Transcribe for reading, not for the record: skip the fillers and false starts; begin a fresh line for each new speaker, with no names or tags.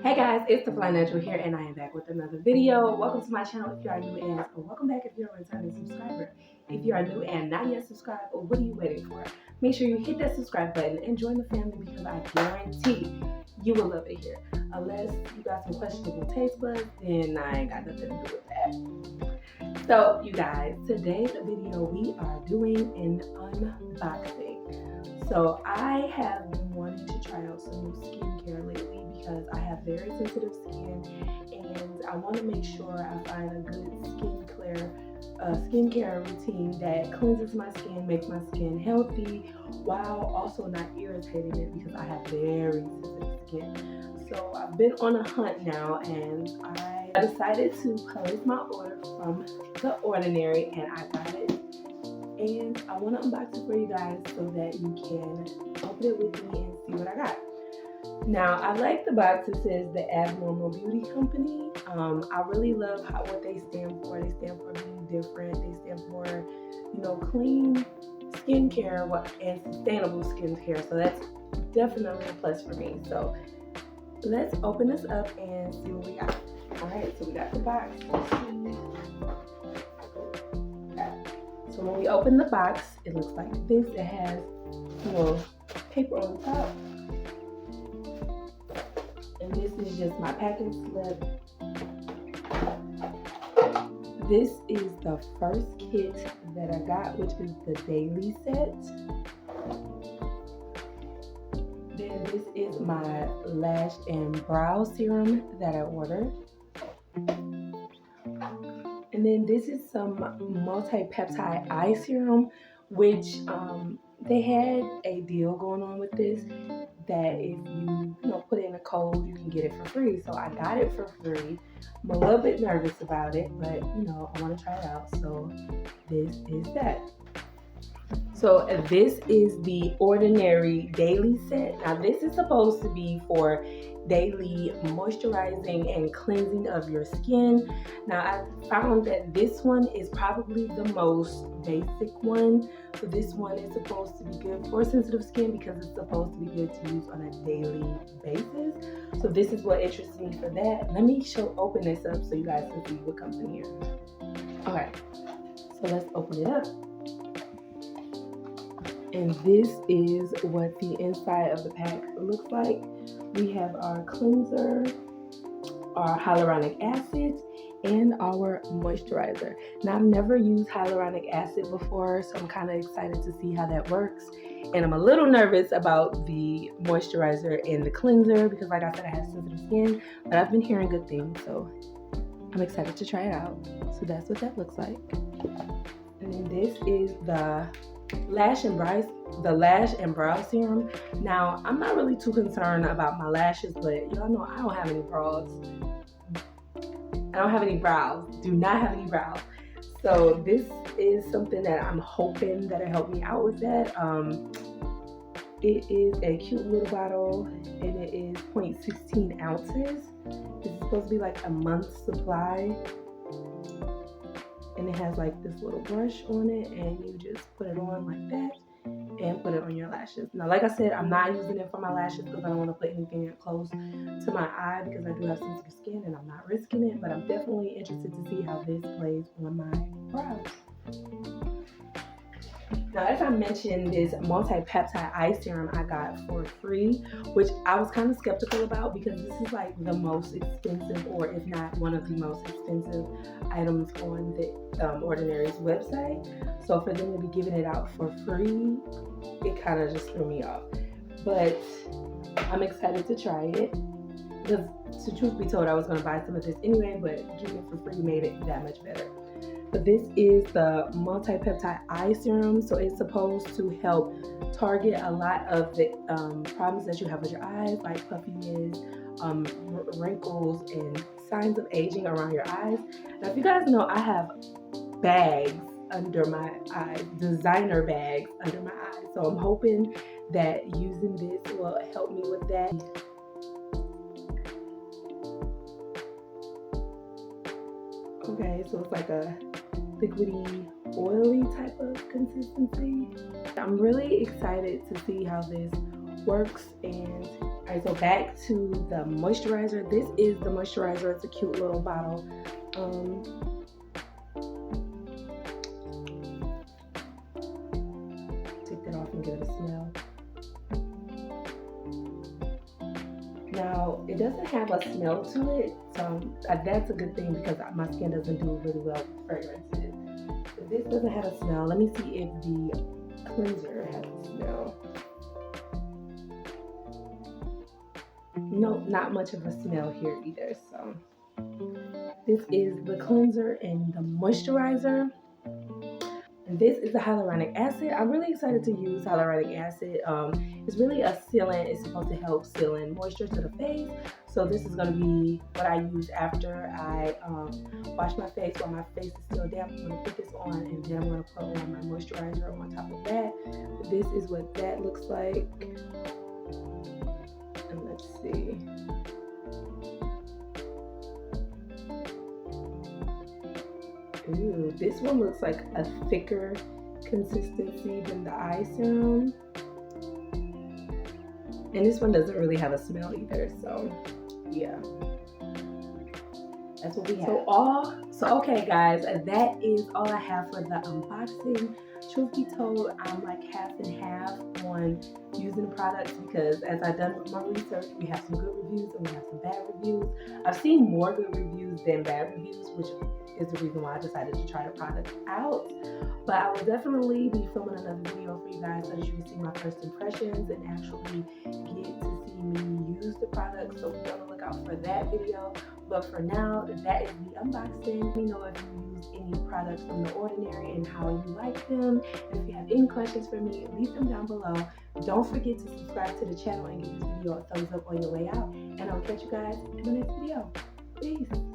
Hey guys, it's the Fly Natural here, and I am back with another video. Welcome to my channel if you are new, and welcome back if you're a returning subscriber. If you are new and not yet subscribed, what are you waiting for? Make sure you hit that subscribe button and join the family, because I guarantee you will love it here. Unless you got some questionable taste buds, then I ain't got nothing to do with that. So you guys, today's video we are doing an unboxing. So I have been wanting to try out some new skincare lately because I have very sensitive skin, and I want to make sure I find a good skincare routine that cleanses my skin, makes my skin healthy, while also not irritating it, because I have very sensitive skin. So I've been on a hunt now, and I decided to place my order from The Ordinary, and I got it. And I want to unbox it for you guys so that you can open it with me and see what I got. Now, I like the box. It says the Abnormal Beauty Company. I really love what they stand for. They stand for being different. They stand for, clean skincare and sustainable skincare. So that's definitely a plus for me. So let's open this up and see what we got. All right, so we got the box. Let's see. So when we open the box, it looks like this. It has paper on the top. And this is just my packing slip. This is the first kit that I got, which is the daily set. Then this is my lash and brow serum that I ordered. And then this is some multi-peptide eye serum, which they had a deal going on with this, that if you put in a code, you can get it for free. So I got it for free. I'm a little bit nervous about it, but I want to try it out. So this is that. So this is the Ordinary Daily Set. Now this is supposed to be for daily moisturizing and cleansing of your skin. Now I found that this one is probably the most basic one. So this one is supposed to be good for sensitive skin because it's supposed to be good to use on a daily basis. So this is what interests me for that. Let me open this up so you guys can see what comes in here. Okay, so let's open it up. And this is what the inside of the pack looks like. We have our cleanser, our hyaluronic acid, and our moisturizer. Now, I've never used hyaluronic acid before, so I'm kind of excited to see how that works. And I'm a little nervous about the moisturizer and the cleanser because, like I said, I have sensitive skin, but I've been hearing good things, so I'm excited to try it out. So that's what that looks like. And then this is the lash and brow serum. Now, I'm not really too concerned about my lashes, but y'all know I don't have any brows. I don't have any brows. Do not have any brows. So this is something that I'm hoping that'll help me out with that. It is a cute little bottle, and it is 0.16 ounces. It's supposed to be like a month's supply. And it has like this little brush on it, and you just put it on like that and put it on your lashes. Now, like I said, I'm not using it for my lashes because I don't want to put anything close to my eye because I do have sensitive skin and I'm not risking it, but I'm definitely interested to see how this plays on my brows. Now, as I mentioned, this multi-peptide eye serum I got for free, which I was kind of skeptical about because this is like the most expensive, or if not one of the most expensive items on the Ordinary's website. So for them to be giving it out for free, it kind of just threw me off. But I'm excited to try it because, to truth be told, I was going to buy some of this anyway, but getting it for free made it that much better. But this is the multi-peptide eye serum, so it's supposed to help target a lot of the problems that you have with your eyes, like puffiness, wrinkles, and signs of aging around your eyes. Now, if you guys know, I have bags under my eyes, designer bags under my eyes, so I'm hoping that using this will help me with that. Okay, so it's like a liquidy, oily type of consistency. I'm really excited to see how this works, and I Alright, so back to the moisturizer. This is the moisturizer. It's a cute little bottle. Take that off and give it a smell. Now, it doesn't have a smell to it, so that's a good thing because my skin doesn't do really well with fragrances. But this doesn't have a smell. Let me see if the cleanser has a smell. Nope, not much of a smell here either. So this is the cleanser and the moisturizer. And this is the hyaluronic acid. I'm really excited to use hyaluronic acid. It's really a sealant. It's supposed to help seal in moisture to the face. So this is going to be what I use after I wash my face while my face is still damp. I'm going to put this on and then I'm going to put on my moisturizer on top of that. This is what that looks like. And let's see. Ooh, this one looks like a thicker consistency than the eye serum. And this one doesn't really have a smell either, so yeah. That's what we have. So okay guys, that is all I have for the unboxing. Truth be told, I'm like half and half on using the products because as I've done with my research, we have some good reviews and we have some bad reviews. I've seen more good reviews than bad reviews, which is the reason why I decided to try the product out. But I will definitely be filming another video for you guys so that you can see my first impressions and actually get to see me use the product. So be on the lookout for that video. But for now, that is the unboxing. Let me know if you use any products from The Ordinary and how you like them. And if you have any questions for me, leave them down below. Don't forget to subscribe to the channel and give this video a thumbs up on your way out. And I'll catch you guys in the next video. Peace.